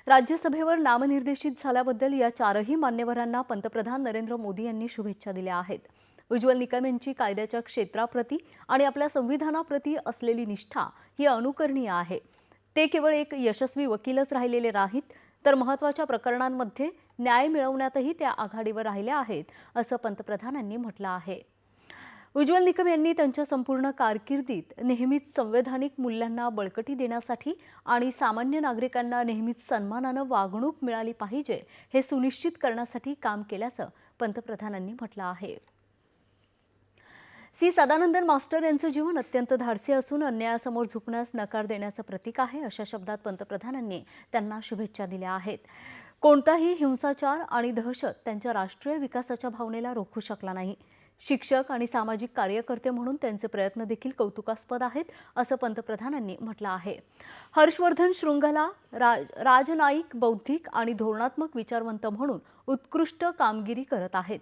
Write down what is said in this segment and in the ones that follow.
राज्यसभेवर नामनिर्देशित झाल्याबद्दल या चारही मान्यवरांना पंतप्रधान नरेंद्र मोदी यांनी शुभेच्छा दिल्या आहेत. उज्ज्वल निकम यांची कायद्याच्या क्षेत्राप्रती आणि आपल्या संविधानाप्रती असलेली निष्ठा ही अनुकरणीय आहे. ते केवळ एक यशस्वी वकीलच राहिलेले नाहीत, तर महत्त्वाच्या प्रकरणांमध्ये न्याय मिळवण्यातही त्या आघाडीवर राहिल्या आहेत, असं पंतप्रधानांनी म्हटलं आहे. उज्ज्वल निकम यांनी त्यांच्या संपूर्ण कारकिर्दीत नेहमीच संवैधानिक मूल्यांना बळकटी देण्यासाठी आणि सामान्य नागरिकांना नेहमीच सन्मानानं वागणूक मिळाली पाहिजे हे सुनिश्चित करण्यासाठी काम केल्याचं पंतप्रधानांनी म्हटलं आहे. सी सदानंदन मास्टर यांचं जीवन अत्यंत धाडसी असून अन्यायासमोर झुकण्यास नकार देण्याचं प्रतीक आहे, अशा शब्दात पंतप्रधानांनी त्यांना शुभेच्छा दिल्या आहेत. कोणताही हिंसाचार आणि दहशत त्यांच्या राष्ट्रीय विकासाच्या भावनेला रोखू शकला नाही. शिक्षक आणि सामाजिक कार्यकर्ते म्हणून त्यांचे प्रयत्न देखील कौतुकास्पद आहेत, असं पंतप्रधानांनी म्हटलं आहे. हर्षवर्धन श्रृंगला राजनयिक, बौद्धिक आणि धोरणात्मक विचारवंत म्हणून उत्कृष्ट कामगिरी करत आहेत.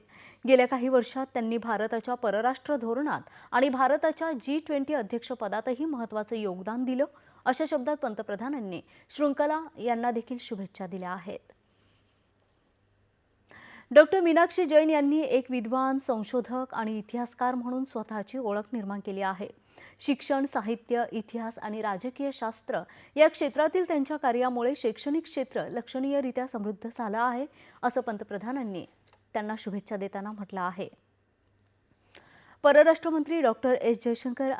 गेल्या काही वर्षात त्यांनी भारताच्या परराष्ट्र धोरणात आणि भारताच्या G20 अध्यक्षपदातही महत्त्वाचं योगदान दिलं, अशा शब्दात पंतप्रधानांनी श्रृंगला यांना देखील शुभेच्छा दिल्या आहेत. डॉक्टर मीनाक्षी जैन यांनी एक विद्वान, संशोधक आणि इतिहासकार म्हणून स्वतःची ओळख निर्माण केली आहे. शिक्षण, साहित्य, इतिहास आणि राजकीय शास्त्र या क्षेत्रातील त्यांच्या कार्यामुळे शैक्षणिक क्षेत्र लक्षणीयरित्या समृद्ध झालं आहे, असं पंतप्रधानांनी त्यांना शुभेच्छा देताना म्हटलं आहे. परराष्ट्र मंत्री डॉक्टर एस जयशंकर